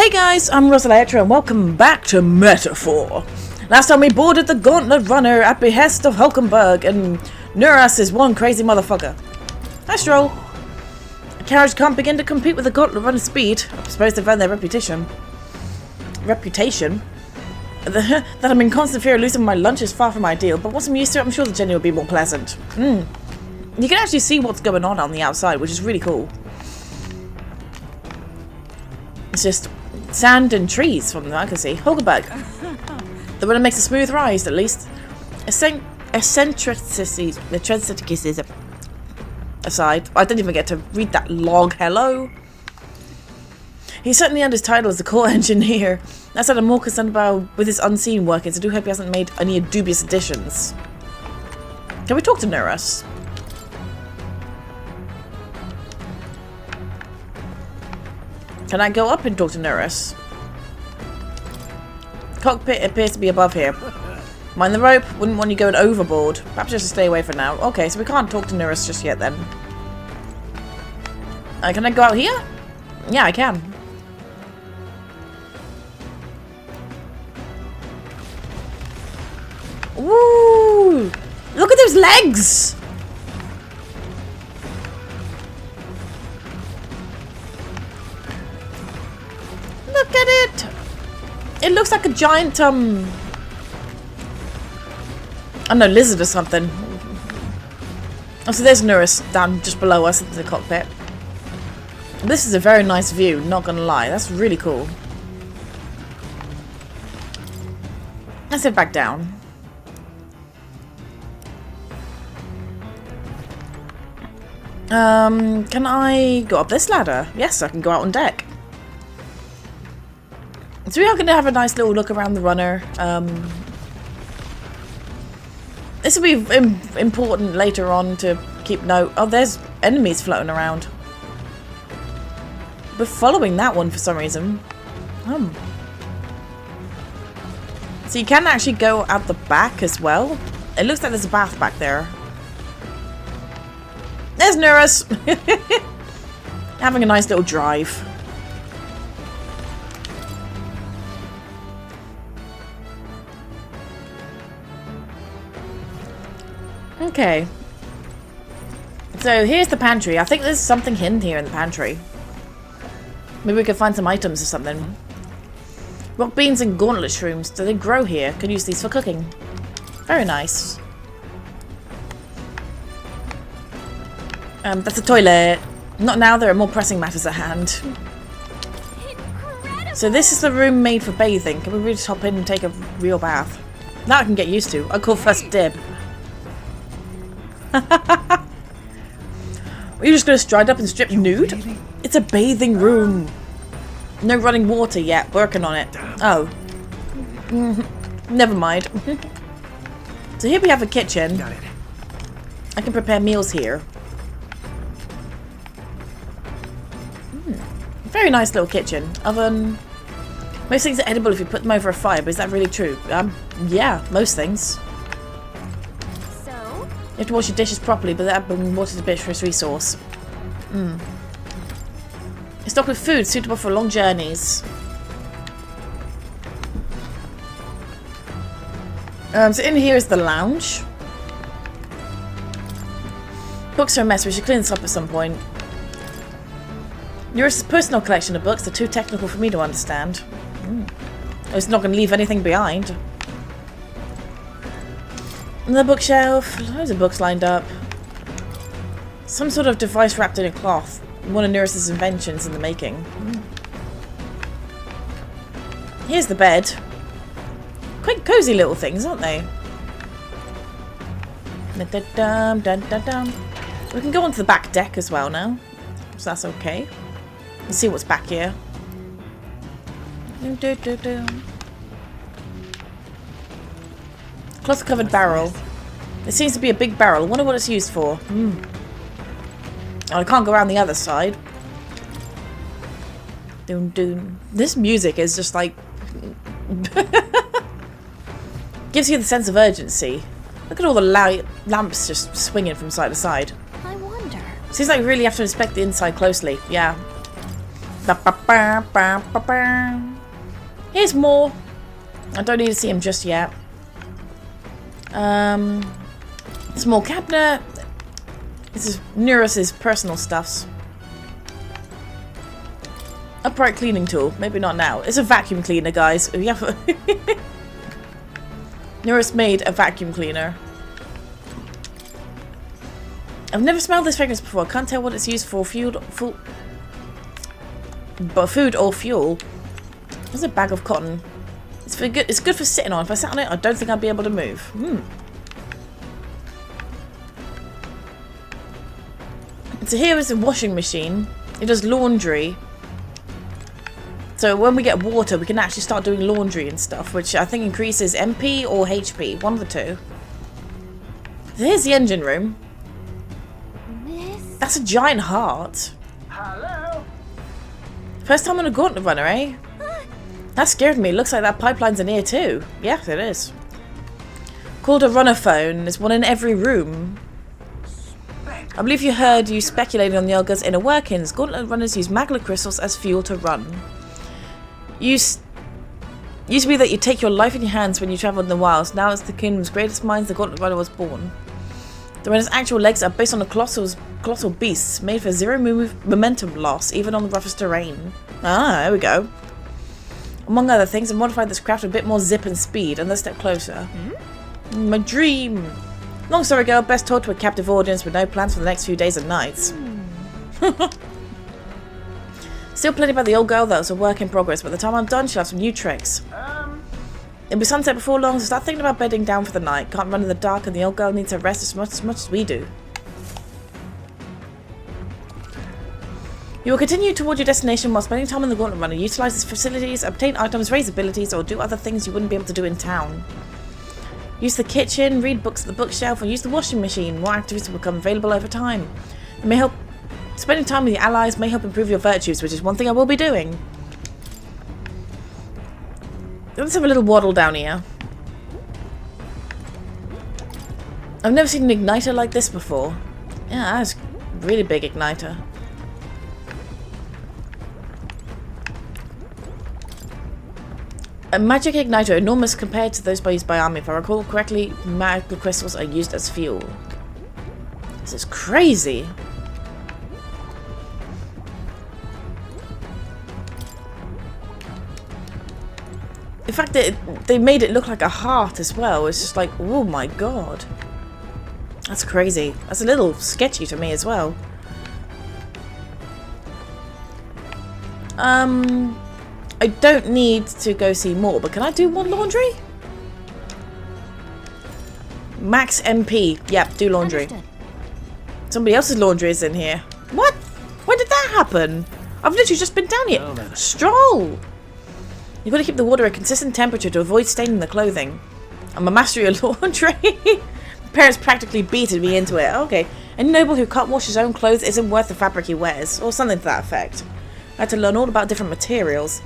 Hey guys, I'm RosaliEtro and welcome back to Metaphor. Last time we boarded the Gauntlet Runner at behest of Hulkenberg, and Nuras is one crazy motherfucker. Hi Stroll. A carriage can't begin to compete with the Gauntlet Runner's speed. I suppose they've earned their reputation. That I'm in constant fear of losing my lunch is far from ideal, but once I'm used to it, I'm sure the journey will be more pleasant. You can actually see what's going on the outside, which is really cool. It's just sand and trees from what I can see. Hulkenberg. The runner makes a smooth rise, at least. Eccentricities aside, I didn't even get to read that log. Hello. He certainly earned his title as a core engineer. That said, I'm more concerned about with his unseen workings. I do hope he hasn't made any dubious additions. Can we talk to Nuras? Can I go up and talk to Nuras? Cockpit appears to be above here. Mind the rope. Wouldn't want you going overboard. Perhaps just to stay away for now. Okay, so we can't talk to Nuras just yet then. Can I go out here? Yeah, I can. Woo! Look at those legs! Look at it! It looks like a giant, I don't know, lizard or something. Oh, so there's Nuras down just below us in the cockpit. This is a very nice view, not gonna lie. That's really cool. Let's head back down. Can I go up this ladder? Yes, I can go out on deck. So we are going to have a nice little look around the runner. This will be important later on to keep note. Oh, there's enemies floating around. We're following that one for some reason. So you can actually go out the back as well. It looks like there's a bath back there. There's Nuras. Having a nice little drive. Okay. So here's the pantry. I think there's something hidden here in the pantry. Maybe we could find some items or something. Rock beans and gauntlet shrooms. Do they grow here? Could use these for cooking. Very nice. That's a toilet. Not now, there are more pressing matters at hand. Incredible. So this is the room made for bathing. Can we really just hop in and take a real bath? That I can get used to. I'll call first dib. Are you just going to stride up and strip nude? It's a bathing room. No running water yet. Working on it. Oh. Never mind. So here we have a kitchen. I can prepare meals here. Very nice little kitchen. Oven. Most things are edible if you put them over a fire, but is that really true? Yeah, most things. So? You have to wash your dishes properly, but that water's a bitch resource. It's stocked with food suitable for long journeys. So in here is the lounge. Books are a mess. We should clean this up at some point. Your personal collection of books. They're too technical for me to understand. It's not going to leave anything behind. The bookshelf. Loads of books lined up. Some sort of device wrapped in a cloth. One of Nuras' inventions in the making. Here's the bed. Quite cozy little things, aren't they? We can go onto the back deck as well now. So that's okay. Let's see what's back here. Cloth-covered barrel. There seems to be a big barrel. I wonder what it's used for. Oh, I can't go around the other side. Doom doom. This music is just like gives you the sense of urgency. Look at all the lamps just swinging from side to side. I wonder. Seems like we really have to inspect the inside closely. Yeah. Here's more. I don't need to see him just yet. Small cabinet. This is Neurus's personal stuffs. Upright cleaning tool. Maybe not now. It's a vacuum cleaner, guys. Neurus made a vacuum cleaner. I've never smelled this fragrance before. Can't tell what it's used for. Food or fuel. There's a bag of cotton. It's good for sitting on. If I sat on it, I don't think I'd be able to move. So here is a washing machine. It does laundry. So when we get water, we can actually start doing laundry and stuff, which I think increases MP or HP. One of the two. So here's the engine room. That's a giant heart. Hello. First time on a gauntlet runner, eh? That scared me. Looks like that pipeline's in here too. Yes, it is. Called a runner phone. There's one in every room. I believe you heard you speculating on the Olga's inner workings. Gauntlet runners use magma crystals as fuel to run. Used to be that you take your life in your hands when you traveled in the wilds. Now it's the kingdom's greatest minds the Gauntlet runner was born. The runner's actual legs are based on the colossal beasts, made for zero momentum loss, even on the roughest terrain. Ah, there we go. Among other things, I modified this craft with a bit more zip and speed, and let's step closer. My dream! Long story ago, best told to a captive audience with no plans for the next few days and nights. Still plenty about the old girl, though. It's a work in progress. By the time I'm done, she'll have some new tricks. It'll be sunset before long, so start thinking about bedding down for the night. Can't run in the dark, and the old girl needs her rest as much as we do. You will continue toward your destination while spending time in the Gauntlet Runner. Utilize its facilities, obtain items, raise abilities, or do other things you wouldn't be able to do in town. Use the kitchen, read books at the bookshelf, and use the washing machine. More activities will become available over time. It may help. Spending time with your allies may help improve your virtues, which is one thing I will be doing. Let's have a little waddle down here. I've never seen an igniter like this before. Yeah, that's a really big igniter. A magic igniter, enormous compared to those used by army. If I recall correctly, magical crystals are used as fuel. This is crazy. In fact, they made it look like a heart as well. It's just like, oh my god. That's crazy. That's a little sketchy to me as well. I don't need to go see more, but can I do more laundry? Max MP. Yep, do laundry. Understood. Somebody else's laundry is in here. What? When did that happen? I've literally just been down here. Oh, Stroll! You've got to keep the water at a consistent temperature to avoid staining the clothing. I'm a master of laundry. Parents practically beated me into it. Okay. Any noble who can't wash his own clothes isn't worth the fabric he wears. Or something to that effect. I had to learn all about different materials.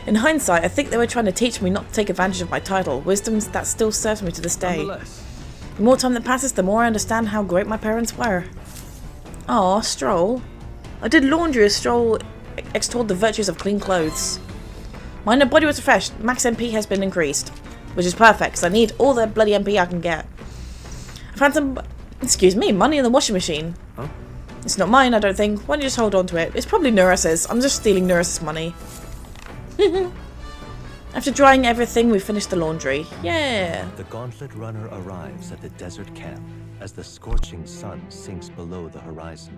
In hindsight, I think they were trying to teach me not to take advantage of my title. Wisdom that still serves me to this day. The more time that passes, the more I understand how great my parents were. Aw, Stroll. I did laundry as Stroll extolled the virtues of clean clothes. My inner body was refreshed. Max MP has been increased. Which is perfect, because I need all the bloody MP I can get. I found some, excuse me, money in the washing machine. Huh? It's not mine, I don't think. Why don't you just hold on to it? It's probably Neurus's. I'm just stealing Neurus's money. After drying everything, we finished the laundry. Yeah. The Gauntlet Runner arrives at the desert camp as the scorching sun sinks below the horizon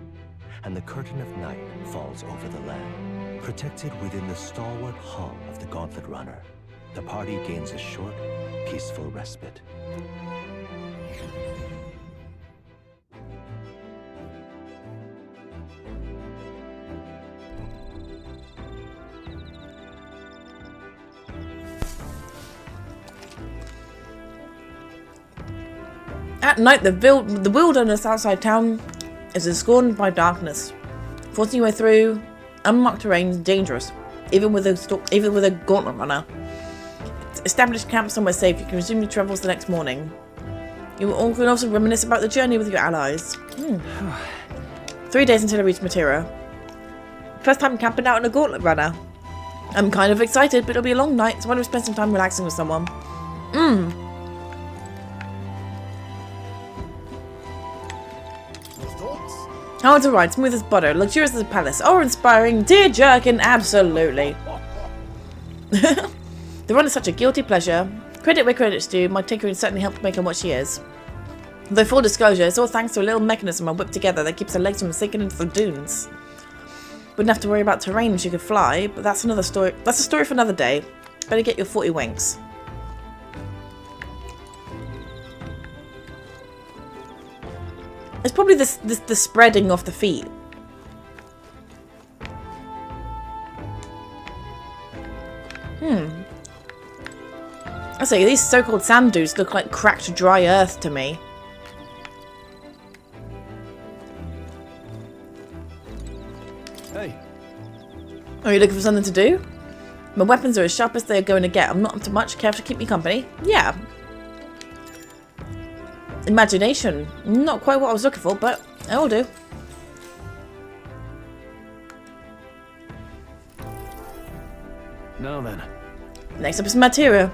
and the curtain of night falls over the land. Protected within the stalwart hull of the Gauntlet Runner, the party gains a short, peaceful respite. At night, the wilderness outside town is scorned by darkness. Forcing your way through unmarked terrain is dangerous, even with a gauntlet runner. Establish camp somewhere safe. You can resume your travels the next morning. You can also reminisce about the journey with your allies. 3 days until I reach Martira. first time camping out in a gauntlet runner. I'm kind of excited, but it'll be a long night, so I want to spend some time relaxing with someone. How to ride, smooth as butter, luxurious as a palace, awe-inspiring, tear-jerking, absolutely. The run is such a guilty pleasure. Credit where credit's due, my tinkering certainly helped make her what she is. Though full disclosure, it's all thanks to a little mechanism I whipped together that keeps her legs from sinking into the dunes. Wouldn't have to worry about terrain if she could fly, but that's another story. That's a story for another day. Better get your 40 winks. It's probably the spreading of the feet. I say, these so-called sand dunes look like cracked dry earth to me. Hey. Are you looking for something to do? My weapons are as sharp as they're going to get. I'm not up to much. Care to keep me company? Yeah. Imagination. Not quite what I was looking for, but it'll do. Now then. Next up is Martira.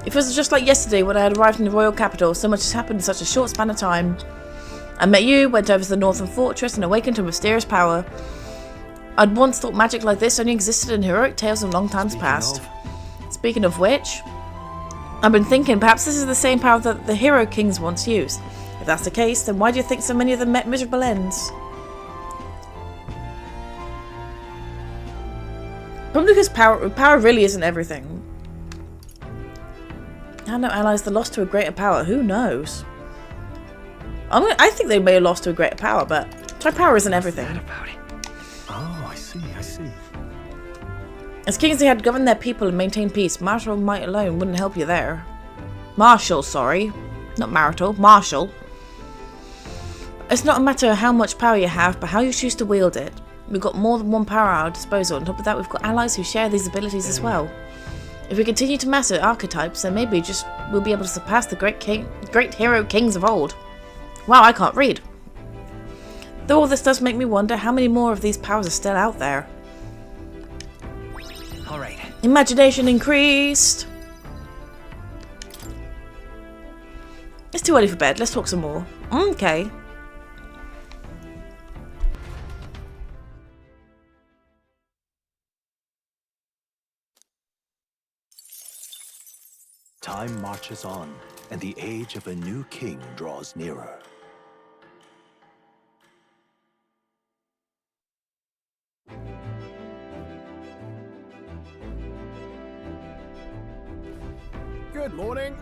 It feels just like yesterday when I had arrived in the royal capital. So much has happened in such a short span of time. I met you, went over to the northern fortress, and awakened to mysterious power. I'd once thought magic like this only existed in heroic tales of long times past. Speaking of which, I've been thinking perhaps this is the same power that the hero kings once used. If that's the case, then why do you think so many of them met miserable ends? Probably because power really isn't everything. How no allies the lost to a greater power? Who knows? I think they may have lost to a greater power, but try power isn't everything. Oh, I see. As kings they had governed their people and maintained peace. Martial might alone wouldn't help you there. Martial, sorry. Not marital, martial. It's not a matter of how much power you have, but how you choose to wield it. We've got more than one power at our disposal. On top of that, we've got allies who share these abilities as well. If we continue to master archetypes, then maybe we'll be able to surpass the great hero kings of old. Wow, I can't read. Though all this does make me wonder how many more of these powers are still out there. Alright. Imagination increased. It's too early for bed. Let's talk some more. Okay. Time marches on, and the age of a new king draws nearer. Good morning.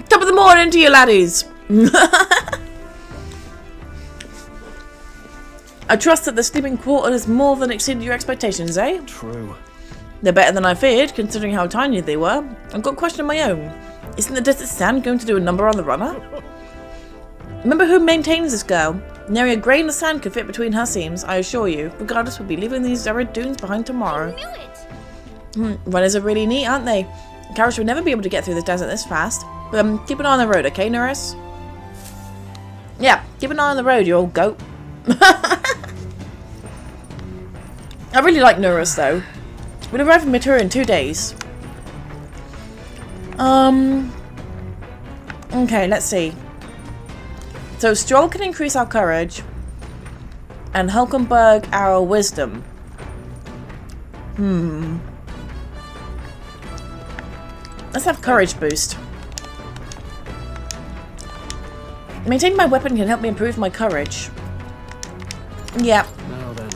Top of the morning to you laddies. I trust that the sleeping quarters more than exceeded your expectations, eh? True. They're better than I feared, considering how tiny they were. I've got a question of my own. Isn't the desert sand going to do a number on the runner? Remember who maintains this girl? Nary a grain of sand could fit between her seams, I assure you. Regardless, we'll be leaving these arid dunes behind tomorrow. I knew it! Runners are really neat, aren't they? A carriage would never be able to get through the desert this fast. But keep an eye on the road, okay, Norris? Yeah, keep an eye on the road, you old goat. I really like Norris, though. We'll arrive in Martira in 2 days. Okay, let's see. So Stroll can increase our courage. And Hulkenberg our wisdom. Let's have courage boost. Maintaining my weapon can help me improve my courage. Yeah. Now then.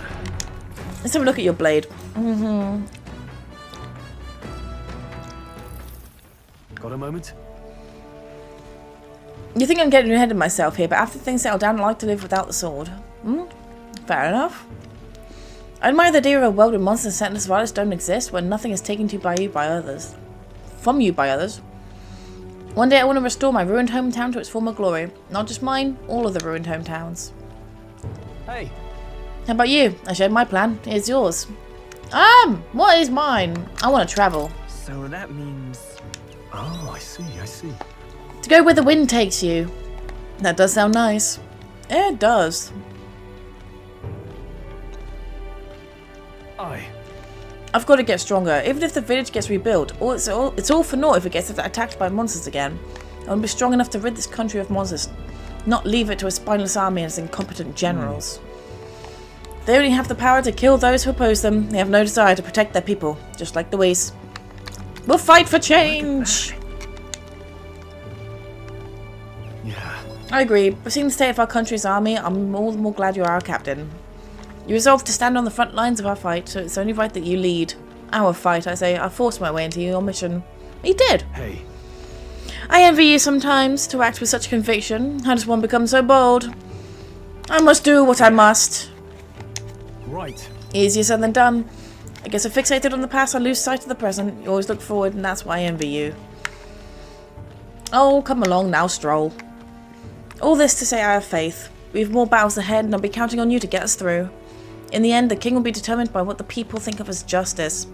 Let's have a look at your blade. Got a moment? You think I'm getting ahead of myself here, but after things settle down, I like to live without the sword. Fair enough. I admire the idea of a world where monsters set as violence don't exist, where nothing is taken to by you by others. From you by others. One day I want to restore my ruined hometown to its former glory. Not just mine, all of the ruined hometowns. Hey. How about you? I shared my plan. Here's yours. What is mine? I want to travel. So that means... Oh, I see. To go where the wind takes you. That does sound nice. It does. I've got to get stronger. Even if the village gets rebuilt, it's all for naught if it gets attacked by monsters again. I want to be strong enough to rid this country of monsters, not leave it to a spineless army and its incompetent generals. They only have the power to kill those who oppose them. They have no desire to protect their people, just like the Whis. We'll fight for change! Yeah. I agree, but seeing the state of our country's army, I'm all the more glad you are our captain. You resolved to stand on the front lines of our fight, so it's only right that you lead. Our fight, I say. I forced my way into your mission. You did! Hey. I envy you sometimes, to act with such conviction. How does one become so bold? I must do what I must. Right. Easier said than done. I guess if fixated on the past, I lose sight of the present. You always look forward, and that's why I envy you. Oh, come along now, Stroll. All this to say I have faith. We have more battles ahead, and I'll be counting on you to get us through. In the end, the king will be determined by what the people think of as justice.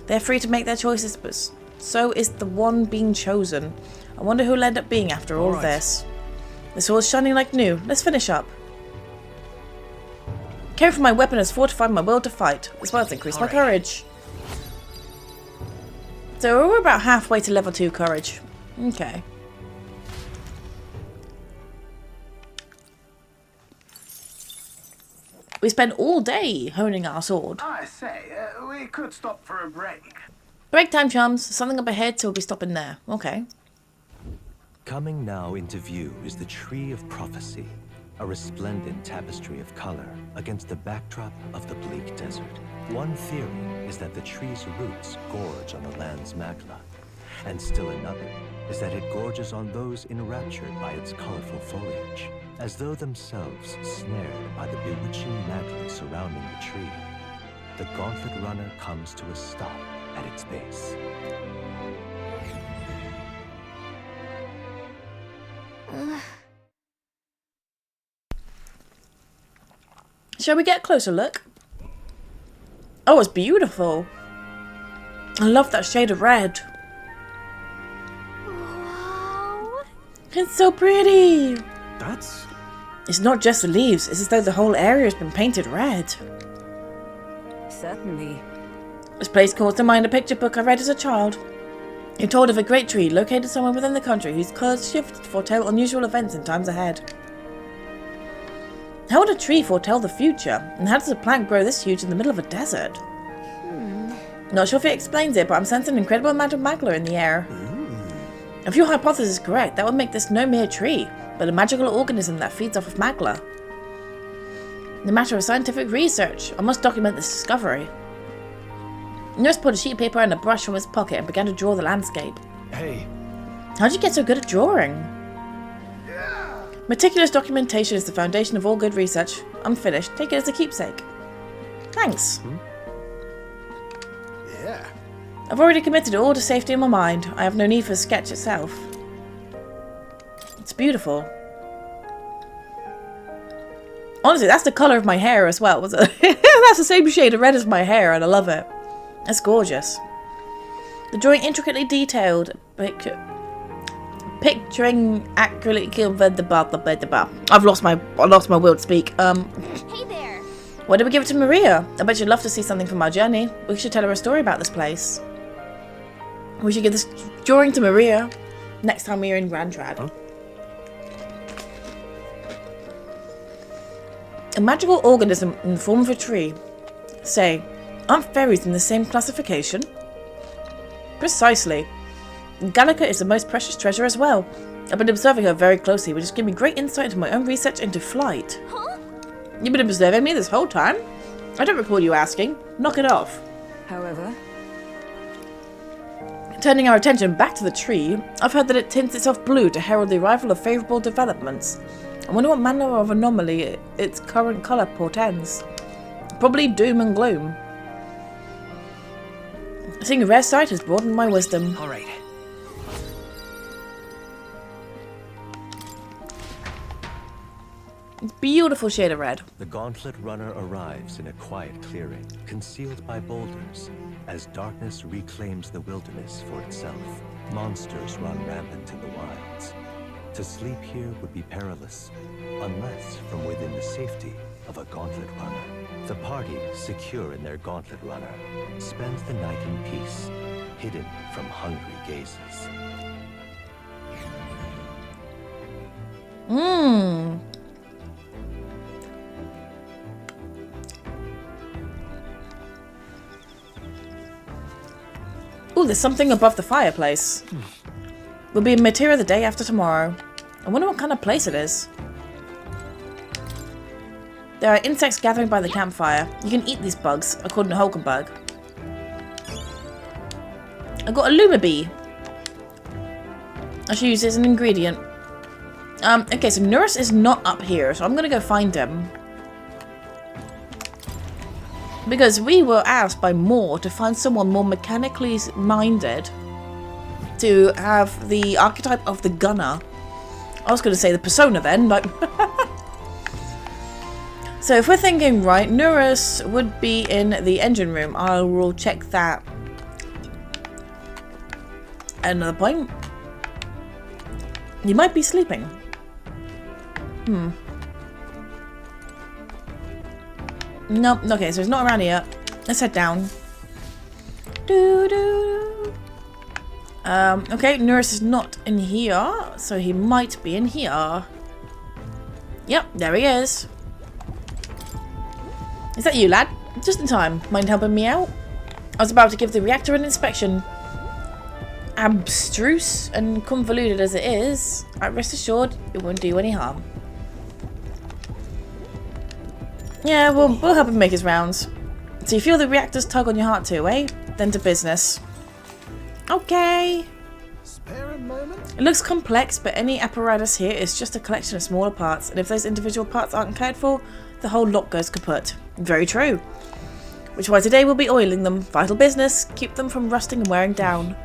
They're free to make their choices, but so is the one being chosen. I wonder who will end up being after all this. The sword's shining like new. Let's finish up. Caring for my weapon has fortified my will to fight, as well as increased my courage. So we're about halfway to level 2 courage. Okay. We spent all day honing our sword. I say, we could stop for a break. Break time, chums. Something up ahead, so we'll be stopping there. Okay. Coming now into view is the Tree of Prophecy, a resplendent tapestry of color against the backdrop of the bleak desert. One theory is that the tree's roots gorge on the land's magla, and still another is that it gorges on those enraptured by its colorful foliage, as though themselves snared by the bewitching magla surrounding the tree. The gauntlet runner comes to a stop at its base. Shall we get a closer look? Oh, it's beautiful. I love that shade of red. Wow. It's so pretty. That's... It's not just the leaves. It's as though the whole area has been painted red. Certainly. This place calls to mind a picture book I read as a child. It told of a great tree located somewhere within the country whose colours shift to foretell unusual events in times ahead. How would a tree foretell the future? And how does a plant grow this huge in the middle of a desert? Not sure if it explains it, but I'm sensing an incredible amount of magla in the air. If your hypothesis is correct, that would make this no mere tree, but a magical organism that feeds off of magla. In a matter of scientific research, I must document this discovery. Nurse pulled a sheet of paper and a brush from his pocket and began to draw the landscape. Hey. How'd you get so good at drawing? Meticulous documentation is the foundation of all good research. Unfinished. Take it as a keepsake. Thanks. Yeah. I've already committed it all to safety in my mind. I have no need for the sketch itself. It's beautiful. Honestly, that's the colour of my hair as well. That's the same shade of red as my hair, and I love it. That's gorgeous. The drawing intricately detailed, picturing accurately. I've lost my will to speak. Hey there. Why did we give it to Maria? I bet she'd love to see something from our journey. We should tell her a story about this place. We should give this drawing to Maria next time we're in Grand Trad. Huh? A magical organism in the form of a tree. Say, aren't fairies in the same classification? Precisely. Gallica is the most precious treasure as well. I've been observing her very closely, which has given me great insight into my own research into flight. Huh? You've been observing me this whole time? I don't recall you asking. Knock it off. However, Turning our attention back to the tree, I've heard that it tints itself blue to herald the arrival of favourable developments. I wonder what manner of anomaly its current colour portends. Probably doom and gloom. Seeing a rare sight has broadened my wisdom. All right. Beautiful shade of red. The gauntlet runner arrives in a quiet clearing, concealed by boulders, as darkness reclaims the wilderness for itself. Monsters run rampant in the wilds. To sleep here would be perilous, unless from within the safety of a gauntlet runner. The party, secure in their gauntlet runner, spends the night in peace, hidden from hungry gazes. Ooh, there's something above the fireplace. We'll be in Martira the day after tomorrow. I wonder what kind of place it is. There are insects gathering by the campfire. You can eat these bugs, according to Hulkenberg. I got a Luma bee. I should use it as an ingredient. Okay, so Nurse is not up here, so I'm gonna go find him. Because we were asked by Moore to find someone more mechanically minded to have the archetype of the gunner. I was going to say the persona then, but... So if we're thinking right, Nurse would be in the engine room. I will check that. At another point. You might be sleeping. Nope, okay, so it's not around here. Let's head down. Okay, Nurse is not in here, so he might be in here. Yep, there he is. Is that you, lad? Just in time. Mind helping me out? I was about to give the reactor an inspection. Abstruse and convoluted as it is, rest assured it won't do any harm. Yeah, we'll help him make his rounds. So you feel the reactors tug on your heart too, eh? Then to business. Okay. Spare a moment? It looks complex, but any apparatus here is just a collection of smaller parts, and if those individual parts aren't cared for, the whole lot goes kaput. Very true. Which is why today we'll be oiling them. Vital business. Keep them from rusting and wearing down.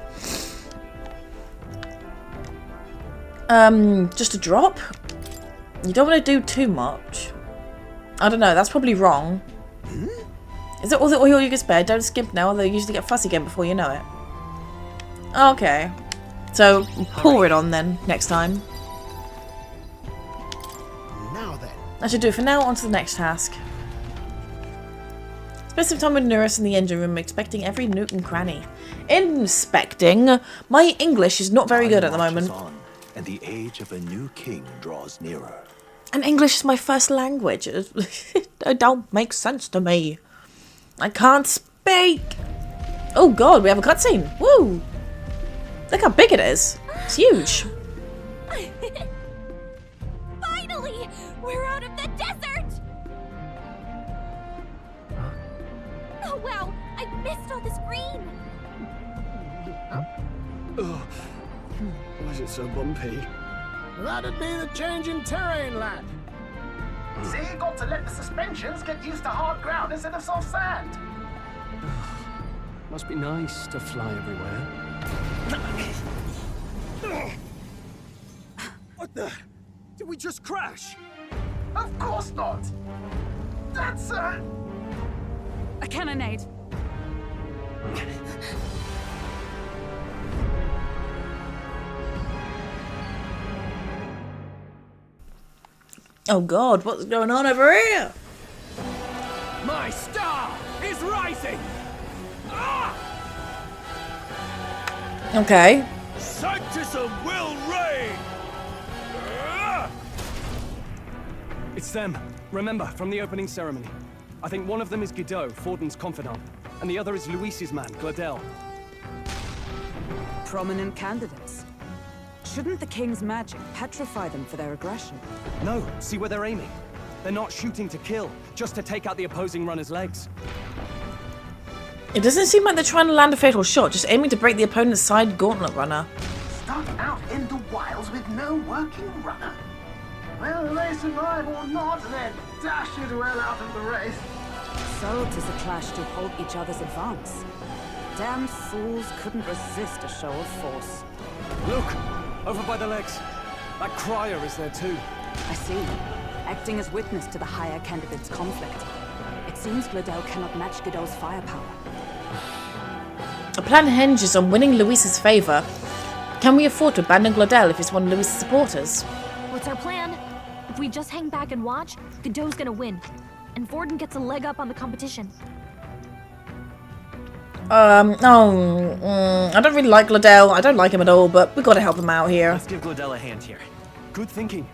Just a drop? You don't want to do too much. I don't know, that's probably wrong. Is it all the oil you can spare? Don't skimp now, they'll usually get fussy again before you know it. Okay. So, pour it on then, next time. Now then. That should do it for now, on to the next task. Spend some time with Nurse in the engine room, expecting every nook and cranny. Inspecting? My English is not very good at the moment. On, and the age of a new king draws nearer. And English is my first language. It don't make sense to me. I can't speak. Oh god, we have a cutscene. Woo! Look how big it is. It's huge. Finally! We're out of the desert! Oh wow, I missed all this green! Why is it so bumpy? That'd be the change in terrain, lad. See, you got to let the suspensions get used to hard ground instead of soft sand. Must be nice to fly everywhere. What the? Did we just crash? Of course not. That's A cannonade. Oh god, what's going on over here? My star is rising! Ah! Okay. Sanctism will reign! Ah! It's them. Remember, from the opening ceremony. I think one of them is Guido, Forden's confidant, and the other is Luis's man, Gladel. Prominent candidates. Shouldn't the king's magic petrify them for their aggression? No, see where they're aiming. They're not shooting to kill, just to take out the opposing runner's legs. It doesn't seem like they're trying to land a fatal shot, just aiming to break the opponent's side gauntlet runner. stuck out in the wilds with no working runner. Whether they survive or not, they're dashed well out of the race. So 'tis a clash to hold each other's advance. Damned fools couldn't resist a show of force. Look! Over by the legs. That crier is there too. I see. Acting as witness to the higher candidate's conflict. It seems Gladel cannot match Guido's firepower. A plan hinges on winning Luis's favour. Can we afford to abandon Gladel if he's one of Luis's supporters? What's our plan? If we just hang back and watch, Godot's gonna win. and Vorden gets a leg up on the competition. I don't really like Gladell. I don't like him at all, but we gotta help him out here. Let's give Gladell a hand here. Good thinking.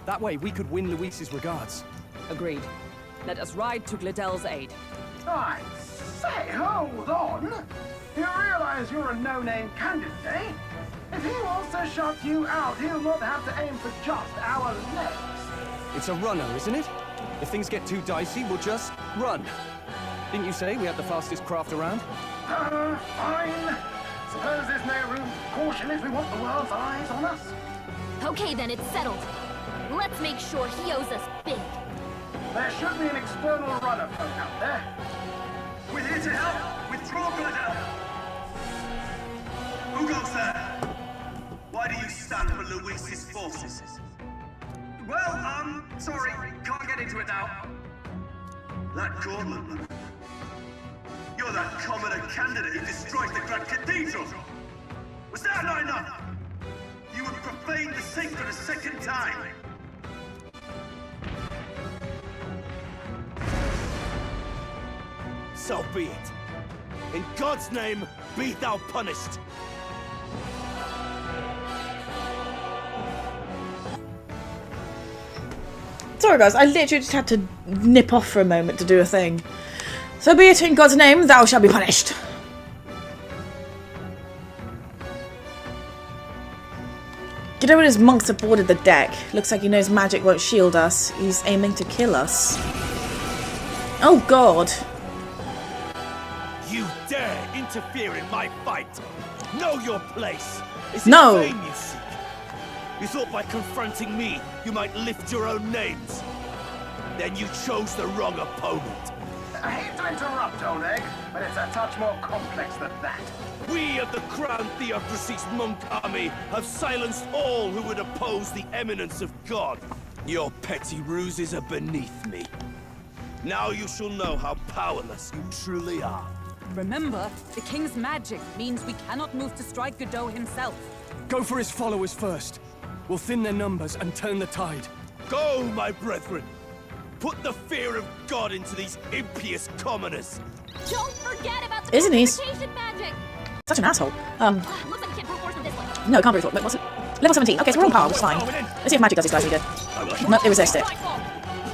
That way we could win Luis's regards. Agreed. Let us ride to Gladell's aid. I say, hold on. You realize you're a no-name candidate, eh? If he wants to shut you out, he'll not have to aim for just our legs. It's a runner, isn't it? If things get too dicey, we'll just run. Didn't you say we had the fastest craft around? Fine. Suppose there's no room for caution if we want the world's eyes on us. Okay then, it's settled. Let's make sure he owes us big. There should be an external runner folk out there. We're here to help! Withdraw, Gladell! Who goes there? Why do you stand for Luis's forces? Well, sorry, can't get into it now. That gauntlet. You're that commoner candidate who destroyed the Grand Cathedral! Was that not enough? You would profane the sacred a second time! So be it. In God's name, be thou punished. Sorry guys, I literally just had to nip off for a moment to do a thing. So be it in God's name, thou shalt be punished. Godot and his monks have boarded the deck. Looks like he knows magic won't shield us. He's aiming to kill us. Oh god. You dare interfere in my fight! Know your place! Is No. it fame you seek? You thought by confronting me, you might lift your own names? Then you chose the wrong opponent. I hate to interrupt, old egg, but it's a touch more complex than that. We of the Crown Theocracy's monk army have silenced all who would oppose the eminence of God. Your petty ruses are beneath me. Now you shall know how powerless you truly are. Remember, the king's magic means we cannot move to strike Godot himself. Go for his followers first. We'll thin their numbers and turn the tide. Go, my brethren! Put the fear of God into these impious commoners! Don't forget about the Isn't he? teleportation magic! Such an asshole. Looks like you can't brute force with this one. No, can't brute force. Wait, what's it? Level 17. Okay, so we're on par, which is fine. Let's see if magic does these guys any good. No, they resist it.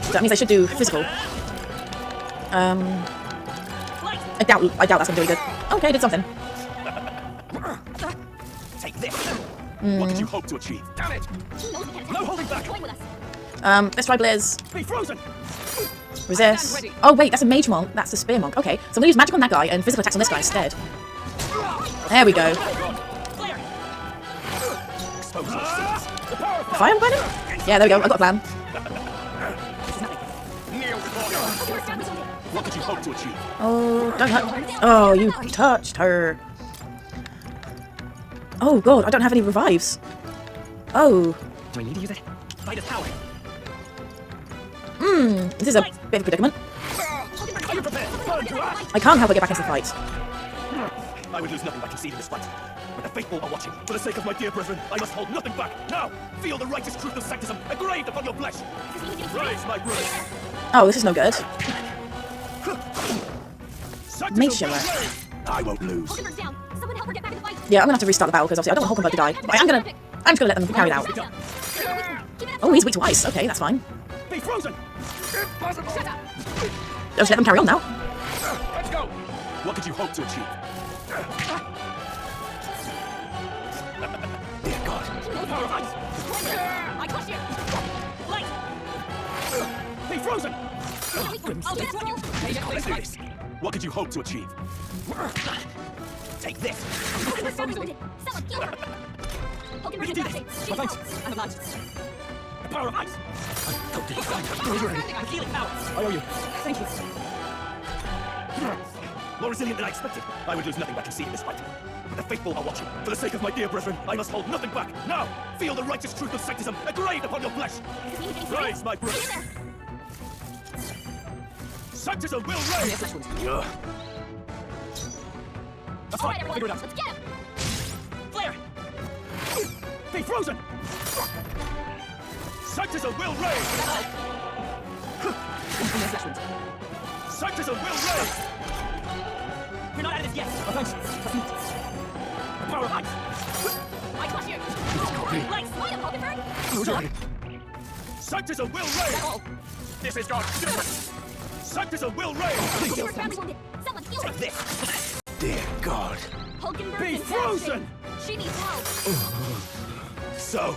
So that means they should do physical. I doubt that's gonna do any good. Okay, did something. Take this! What did you hope to achieve? Damn it! He knows we can't attack. No holding back. Join with us. Let's try Blizz. Be frozen! Resist. Oh wait, that's a mage monk. That's the spear monk. Okay, so I'm gonna use magic on that guy and physical attacks on this guy instead. There we go. Fire by him? Yeah, there we go. I've got a plan. What did you hope to achieve? Oh, don't hurt. Oh, you touched her. Oh god, I don't have any revives. Oh. Do I need to use it? Fight his power. This is a bit of a predicament. I can't help but get back into the fight. I would lose nothing by conceding this fight. But the faithful are watching. For the sake of my dear brethren, I must hold nothing back. Now, feel the righteous truth of sanctism engraved upon your flesh. Rise, my brothers. Oh, this is no good. Sanctism Mage will Shimmer. reign. I won't lose. Hulkenberg's down. Someone help her get back in the fight. Yeah, I'm gonna have to restart the battle because obviously I don't want Hulkenberg to die. But I'm just gonna let them carry it out. Oh, he's weak to ice. Okay, that's fine. Be frozen! Impossible! Just let them carry on now. Let's go! What could you hope to achieve? Dear God. Power of ice! I crush you. Light. Be frozen! Let's do this. What could you hope to achieve? Take this. Someone heal her. Hulkenberg is crashing. She's thanks. out. I'm obliged. The power of ice! I'm healing power. I owe you. Thank you. More resilient than I expected. I would lose nothing by conceding this fight. But the faithful are watching. For the sake of my dear brethren, I must hold nothing back. Now, feel the righteous truth of sanctism engraved upon your flesh. Rise, my brothers. Sanctism will reign. Yeah. That's All fine. right, I'll figure it everyone. out. Let's get him. Flare! Be frozen! Sanctism will reign. Sanctus will raise! You're not out of this yet. Oh, thanks. The power of ice. I got you! Like, smite him, Hulkenberg! Sanctus will raise! This is gone different. Sanctus will raise! Your family's wounded. Someone heal her! This. Dear God. Hulkenberg's Be in bad frozen! shape. She needs help. So,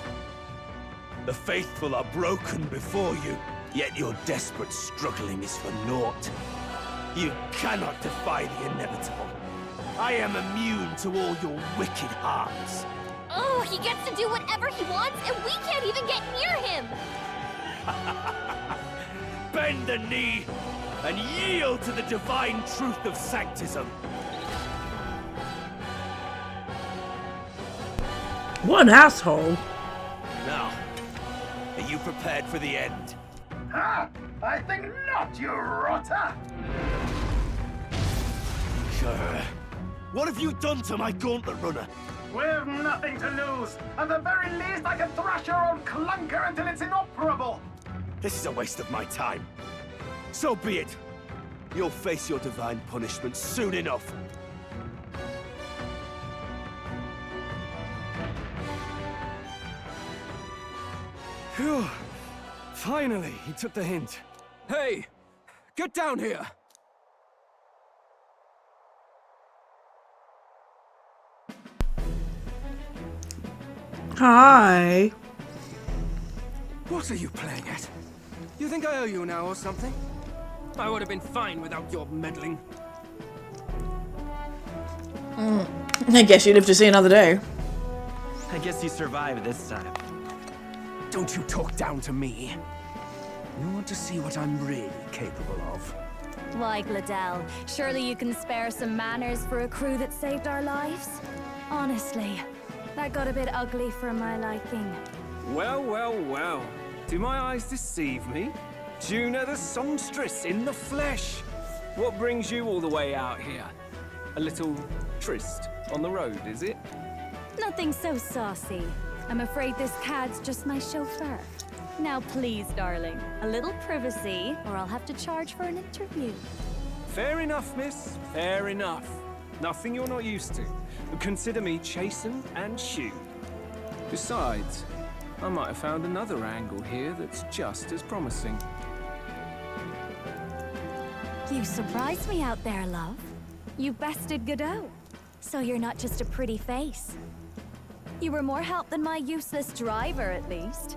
the faithful are broken before you, yet your desperate struggling is for naught. You cannot defy the inevitable. I am immune to all your wicked harms. Oh, he gets to do whatever he wants, and we can't even get near him! Bend the knee and yield to the divine truth of sanctism. What an asshole. Now, are you prepared for the end? Ha! I think not, you rotter! Sure. What have you done to my gauntlet runner? We've nothing to lose. At the very least, I can thrash your old clunker until it's inoperable. This is a waste of my time. So be it. You'll face your divine punishment soon enough. Phew. Finally, he took the hint. Hey! Get down here! Hi. What are you playing at? You think I owe you now or something? I would have been fine without your meddling. I guess you live to see another day. I guess you survived this time. Don't you talk down to me. You want to see what I'm really capable of. Why, Gladell, surely you can spare some manners for a crew that saved our lives? Honestly, that got a bit ugly for my liking. Well, well, well. Do my eyes deceive me? Juna the songstress in the flesh. What brings you all the way out here? A little tryst on the road, is it? Nothing so saucy. I'm afraid this cad's just my chauffeur. Now please, darling, a little privacy, or I'll have to charge for an interview. Fair enough, miss. Fair enough. Nothing you're not used to. Consider me chastened and shoed. Besides, I might have found another angle here that's just as promising. You surprised me out there, love. You bested Godot. So you're not just a pretty face. You were more help than my useless driver, at least.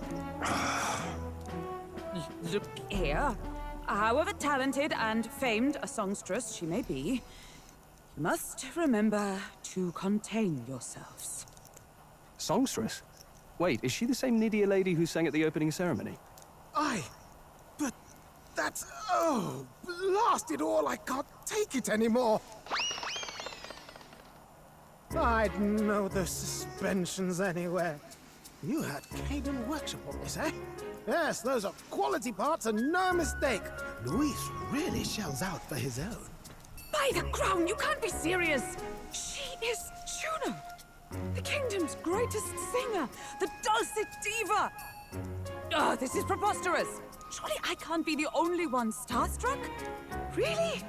Look here. However talented and famed a songstress she may be, you must remember to contain yourselves. Songstress? Wait, is she the same Nydia lady who sang at the opening ceremony? Aye, but that's... oh, blast it all, I can't take it anymore. I'd know those suspensions anywhere. You had Caden Workshop on this, eh? Yes, those are quality parts and no mistake. Luis really shells out for his own. By the crown, you can't be serious! She is Juno! The kingdom's greatest singer! The dulcet diva! Oh, this is preposterous! Surely I can't be the only one starstruck? Really?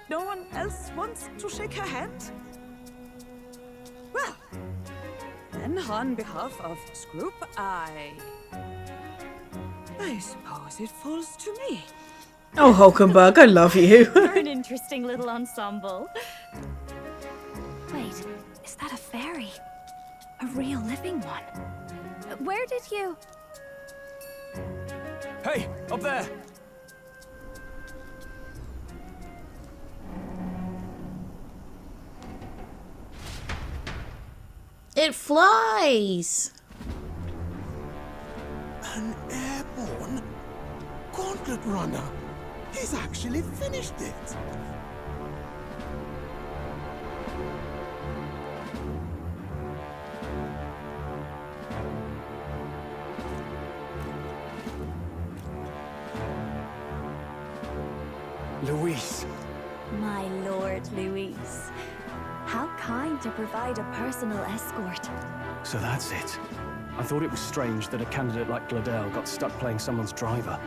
No one else wants to shake her hand? Well, then on behalf of Scroop, I suppose it falls to me. Oh, Hulkenberg, I love you. You're an interesting little ensemble. Wait, is that a fairy? A real living one? Where did you... Hey, up there! It flies. An airborne gauntlet runner. He's actually finished it. Luis. My lord, Luis. How kind to provide a personal escort. So that's it. I thought it was strange that a candidate like Gladell got stuck playing someone's driver.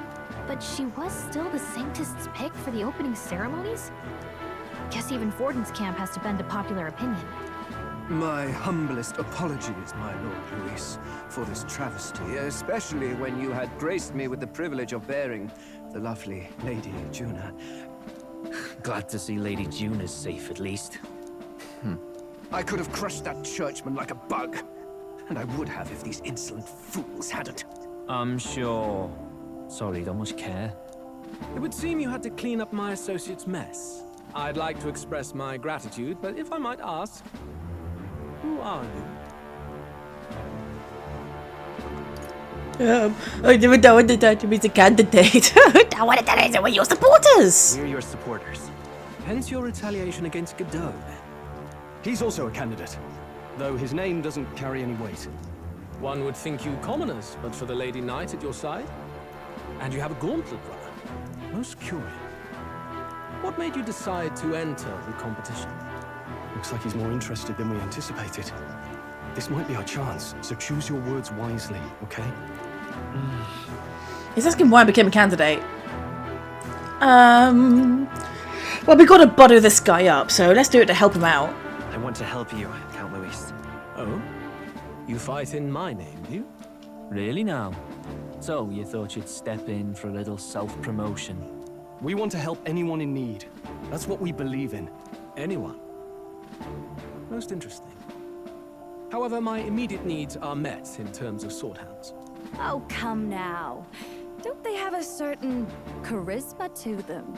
But she was still the sanctist's pick for the opening ceremonies? Guess even Forden's camp has to bend to popular opinion. My humblest apologies, my Lord Luis, for this travesty, especially when you had graced me with the privilege of bearing the lovely Lady Juna. Glad to see Lady June is safe, at least. I could have crushed that churchman like a bug. And I would have if these insolent fools hadn't. I'm sure. Sorry, don't much care. It would seem you had to clean up my associate's mess. I'd like to express my gratitude, but if I might ask, who are you? I never know what that means a candidate. I wanted that answer. We're your supporters. We're your supporters. Hence your retaliation against Godot. He's also a candidate, though his name doesn't carry any weight. One would think you commoners, but for the Lady Knight at your side. And you have a gauntlet runner. Most curious. What made you decide to enter the competition? Looks like he's more interested than we anticipated. This might be our chance, so choose your words wisely, okay? He's asking why I became a candidate. Well, we gotta butter this guy up, so let's do it to help him out. I want to help you, Count Luis. Oh? You fight in my name, do you? Really now? So, you thought you'd step in for a little self-promotion? We want to help anyone in need. That's what we believe in. Anyone. Most interesting. However, my immediate needs are met in terms of sword hands. Oh, come now. Don't they have a certain charisma to them?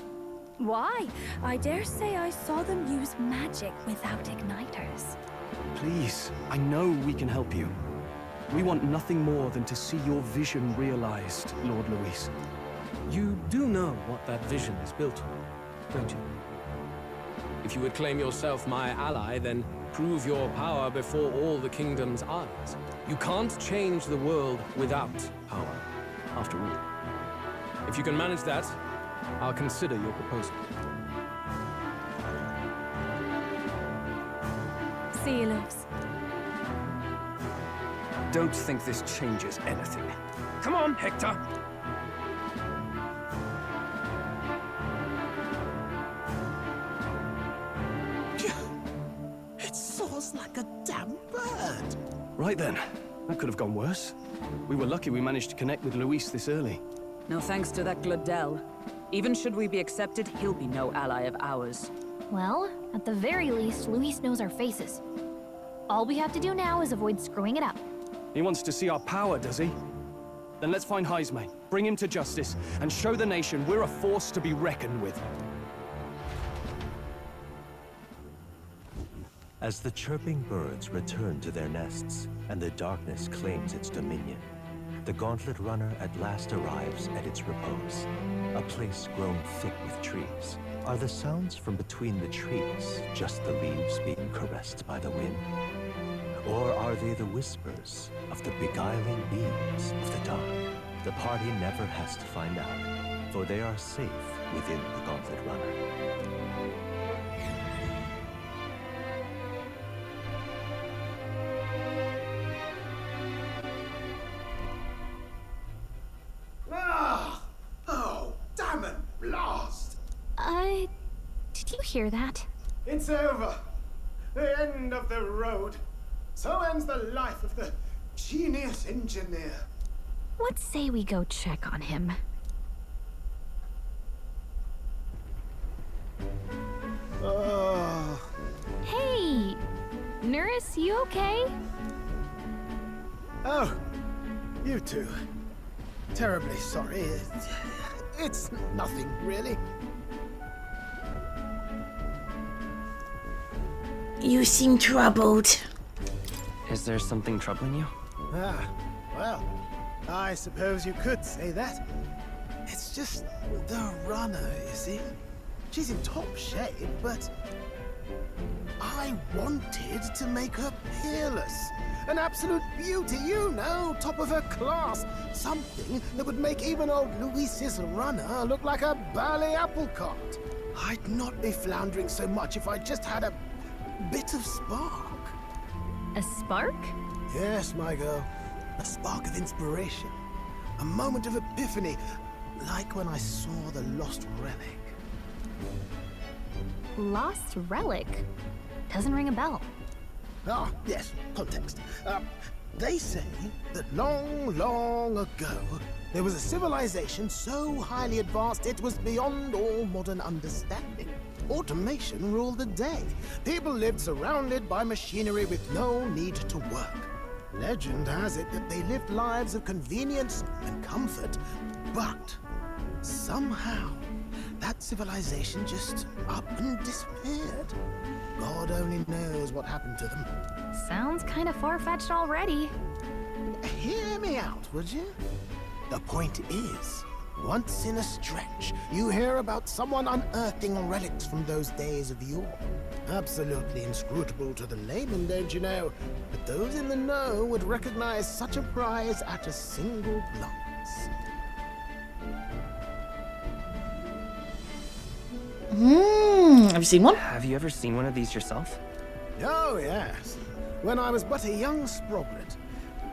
Why? I dare say I saw them use magic without igniters. Please, I know we can help you. We want nothing more than to see your vision realized, Lord Luis. You do know what that vision is built on, don't you? If you would claim yourself my ally, then prove your power before all the kingdom's eyes. You can't change the world without power, after all. If you can manage that, I'll consider your proposal. See you, Luz. Don't think this changes anything. Come on, Hector! It soars like a damn bird. Right then. That could have gone worse. We were lucky we managed to connect with Luis this early. No thanks to that Gladel. Even should we be accepted, he'll be no ally of ours. Well, at the very least, Luis knows our faces. All we have to do now is avoid screwing it up. He wants to see our power, does he? Then let's find Heisme, bring him to justice, and show the nation we're a force to be reckoned with. As the chirping birds return to their nests and the darkness claims its dominion, the gauntlet runner at last arrives at its repose, a place grown thick with trees. Are the sounds from between the trees just the leaves being caressed by the wind? Or are they the whispers of the beguiling beams of the dark? The party never has to find out, for they are safe within the gauntlet runner. Oh, damn it, blast! Did you hear that? It's over. The end of the road. So ends the life of the genius engineer. What say we go check on him? Oh. Hey! Nurse, you okay? Oh, you two. Terribly sorry. It's nothing, really. You seem troubled. Is there something troubling you? Ah, well, I suppose you could say that. It's just the runner, you see. She's in top shape, but I wanted to make her peerless. An absolute beauty, you know, top of her class. Something that would make even old Luis's runner look like a burly apple cart. I'd not be floundering so much if I just had a bit of spark. A spark? Yes, my girl. A spark of inspiration. A moment of epiphany. like when I saw the lost relic. Lost relic? Doesn't ring a bell. Ah, yes, context. They say that long, long ago, there was a civilization so highly advanced it was beyond all modern understanding. Automation ruled the day. People lived surrounded by machinery with no need to work. Legend has it that they lived lives of convenience and comfort, but somehow that civilization just up and disappeared. God only knows what happened to them. Sounds kind of far-fetched already. Hear me out, would you? The point is, once in a stretch, you hear about someone unearthing relics from those days of yore. Absolutely inscrutable to the layman, don't you know? But those in the know would recognize such a prize at a single glance. Have you seen one? Have you ever seen one of these yourself? Oh, yes. When I was but a young sproglet,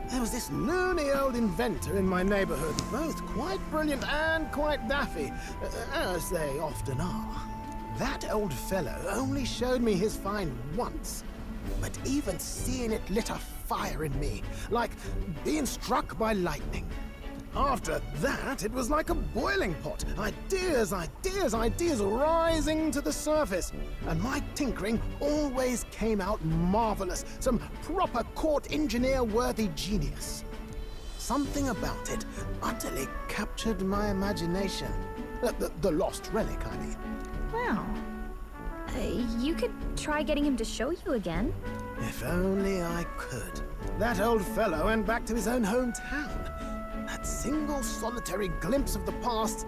there was this loony old inventor in my neighborhood, both quite brilliant and quite daffy, as they often are. That old fellow only showed me his find once, but even seeing it lit a fire in me, like being struck by lightning. After that, it was like a boiling pot. Ideas, ideas, ideas rising to the surface. And my tinkering always came out marvelous. Some proper court engineer-worthy genius. Something about it utterly captured my imagination. The lost relic, I mean. Wow. You could try getting him to show you again. If only I could. That old fellow went back to his own hometown. That single solitary glimpse of the past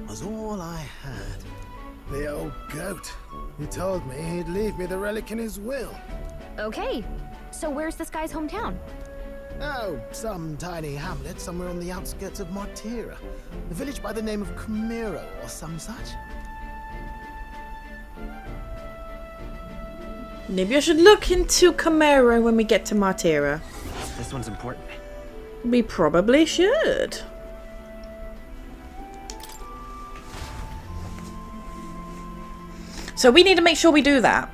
was all I had. The old goat. He told me he'd leave me the relic in his will. Okay, so where's this guy's hometown? Oh, some tiny hamlet somewhere on the outskirts of Martira. A village by the name of Camiro or some such. Maybe I should look into Camaro when we get to Martira. This one's important. We probably should. So we need to make sure we do that.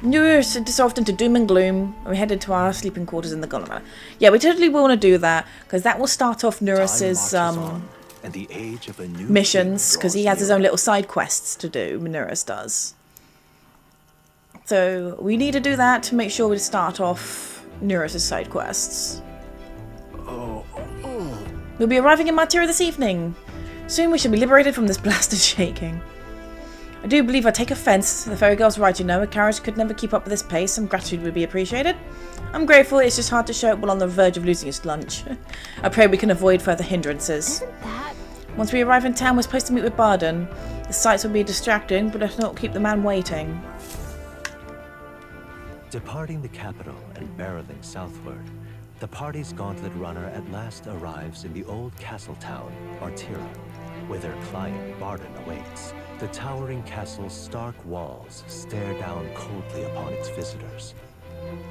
We're dissolved into doom and gloom, and we headed to our sleeping quarters in the Golem Manor. Yeah, we totally want to do that, because that will start off Neurus's missions, because he has his own little side quests to do, Neurus does. So we need to do that to make sure we start off Neurus's side quests. We'll be arriving in Martira this evening. Soon we shall be liberated from this blasted shaking. I do believe I take offence. The fairy girl's right, you know. A carriage could never keep up with this pace. Some gratitude would be appreciated. I'm grateful. It's just hard to show it while on the verge of losing its lunch. I pray we can avoid further hindrances. Isn't that... Once we arrive in town, we're supposed to meet with Barden. The sights will be distracting, but let's not keep the man waiting. Departing the capital and barreling southward, the party's gauntlet runner at last arrives in the old castle town, Martira, where their client, Barden, awaits. The towering castle's stark walls stare down coldly upon its visitors.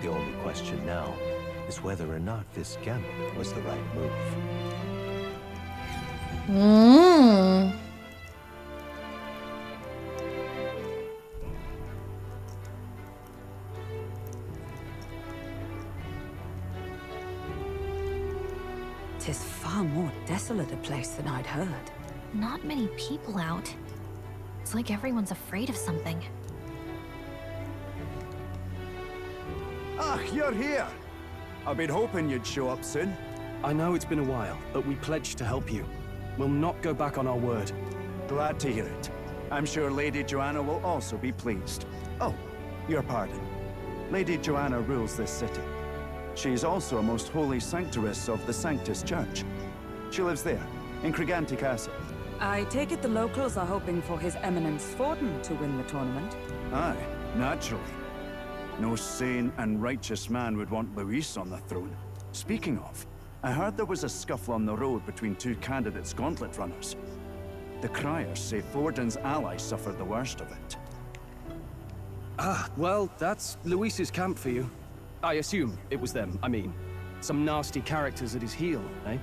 The only question now is whether or not this gambit was the right move. Tis far more desolate a place than I'd heard. Not many people out. It's like everyone's afraid of something. Ah, you're here! I've been hoping you'd show up soon. I know it's been a while, but we pledged to help you. We'll not go back on our word. Glad to hear it. I'm sure Lady Joanna will also be pleased. Oh, your pardon. Lady Joanna rules this city. She is also a most holy sanctuaress of the Sanctus Church. She lives there, in Criganti Castle. I take it the locals are hoping for His Eminence Forden to win the tournament. Aye, naturally. No sane and righteous man would want Luis on the throne. Speaking of, I heard there was a scuffle on the road between two candidates gauntlet runners. The criers say Forden's allies suffered the worst of it. Ah, well, that's Luis's camp for you. I assume it was them, I mean. Some nasty characters at his heel, eh?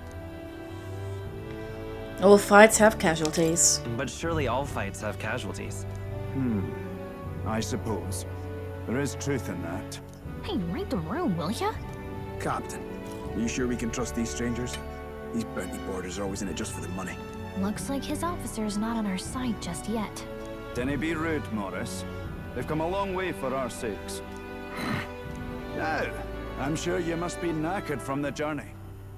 All fights have casualties. But surely all fights have casualties. I suppose. There is truth in that. Hey, read the room, will ya? Captain, are you sure we can trust these strangers? These bounty boarders are always in it just for the money. Looks like his officer's not on our side just yet. Dinna be rude, Morris. They've come a long way for our sakes. Now, I'm sure you must be knackered from the journey.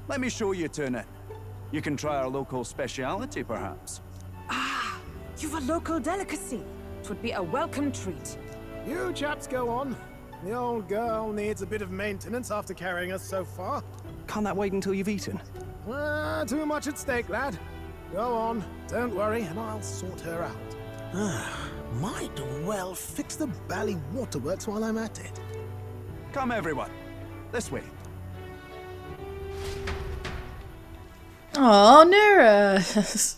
Let me show you to it. You can try our local speciality, perhaps. Ah, you've a local delicacy. It would be a welcome treat. You chaps go on. The old girl needs a bit of maintenance after carrying us so far. Can't that wait until you've eaten? Too much at stake, lad. Go on, don't worry, and I'll sort her out. Might well fix the Bally Waterworks while I'm at it. Come, everyone. This way. Oh, Nura.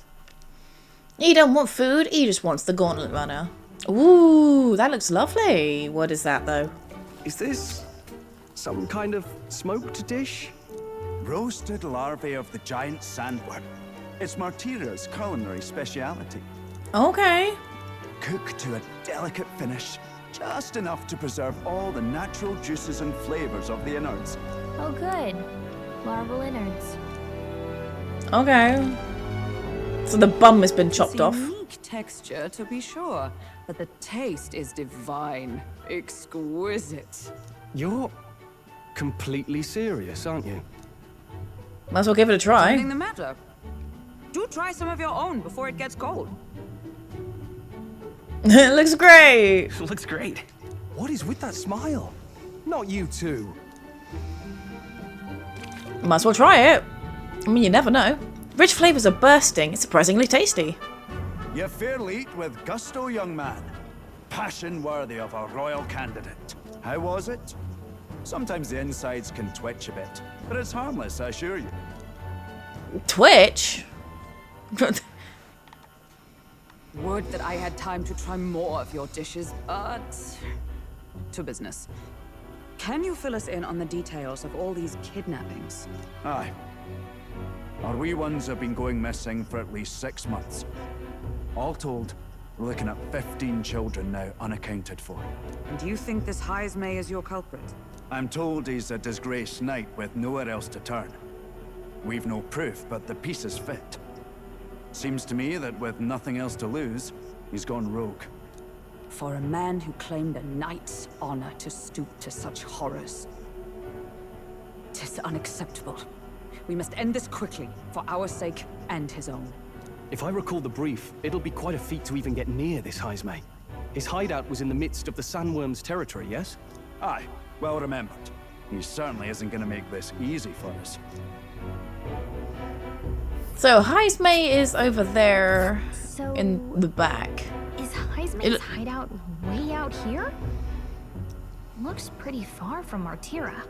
He don't want food, he just wants the gauntlet runner. Ooh, that looks lovely. What is that, though? Is this some kind of smoked dish? Roasted larvae of the giant sandworm. It's Martira's culinary speciality. Okay. Cooked to a delicate finish, just enough to preserve all the natural juices and flavors of the innards. Oh good. Larval innards. Okay. So the bum has been chopped off. Unique texture, to be sure, but the taste is divine. Exquisite. You're completely serious, aren't you? Might as well give it a try. Something the matter? Do try some of your own before it gets cold. It looks great. Looks great. What is with that smile? Not you two. Might as well try it. I mean, you never know. Rich flavors are bursting. It's surprisingly tasty. You fairly eat with gusto, young man. Passion worthy of a royal candidate. How was it? Sometimes the insides can twitch a bit, but it's harmless, I assure you. Twitch? Would that I had time to try more of your dishes, but... to business. Can you fill us in on the details of all these kidnappings? Aye. Our wee ones have been going missing for at least 6 months. All told, we're looking at 15 children now unaccounted for. And do you think this Heismay is your culprit? I'm told he's a disgraced knight with nowhere else to turn. We've no proof, but the pieces fit. Seems to me that with nothing else to lose, he's gone rogue. For a man who claimed a knight's honor to stoop to such horrors. 'Tis unacceptable. We must end this quickly, for our sake and his own. If I recall the brief, it'll be quite a feat to even get near this Heismay. His hideout was in the midst of the sandworm's territory, yes? Aye, well remembered. He certainly isn't going to make this easy for us. So Heismay is over there So in the back. Is Heismay's hideout way out here? Looks pretty far from Martira.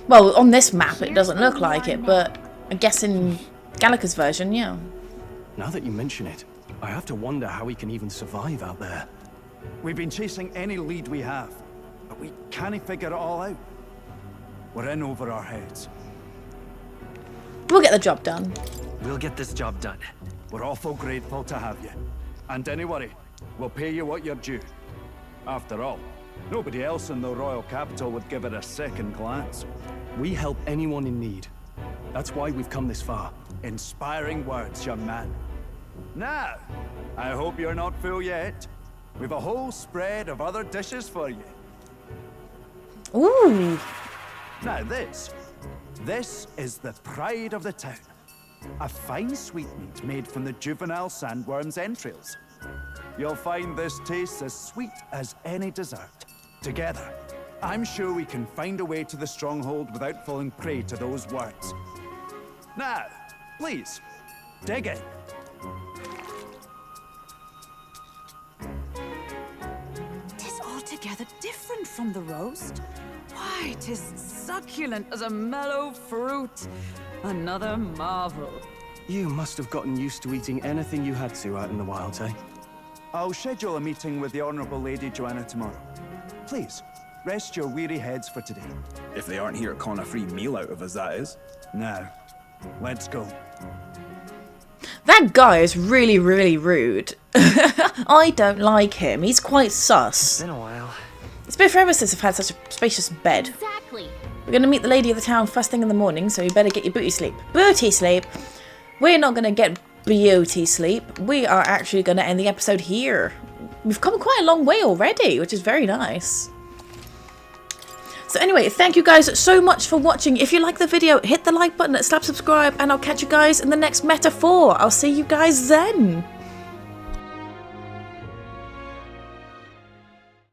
Well, on this map it doesn't look like it, but I guess in Gallica's version, yeah. Now that you mention it, I have to wonder how he can even survive out there. We've been chasing any lead we have, but we can't figure it all out. We're in over our heads. We'll get the job done. We'll get this job done. We're awful grateful to have you. And don't worry, we'll pay you what you're due. After all, nobody else in the royal capital would give it a second glance. We help anyone in need. That's why we've come this far. Inspiring words, young man. Now, I hope you're not full yet. We've a whole spread of other dishes for you. Ooh. Now this is the pride of the town. A fine sweetmeat made from the juvenile sandworm's entrails. You'll find this tastes as sweet as any dessert. Together, I'm sure we can find a way to the stronghold without falling prey to those words. Now, please, dig in. Tis altogether different from the roast. Why, 'tis succulent as a mellow fruit. Another marvel. You must have gotten used to eating anything you had to out in the wilds, eh? I'll schedule a meeting with the Honourable Lady Joanna tomorrow. Please, rest your weary heads for today. If they aren't here calling a free meal out of us, that is. Now, Let's go. That guy is really, really rude. I don't like him. He's quite sus. It's been a while. It's been forever since I've had such a spacious bed. Exactly. We're going to meet the lady of the town first thing in the morning, so you better get your booty sleep. Booty sleep? We're not going to get beauty sleep. We are actually going to end the episode here. We've come quite a long way already, which is very nice. So anyway, thank you guys so much for watching. If you like the video, hit the like button, slap subscribe, and I'll catch you guys in the next Meta 4. I'll see you guys then.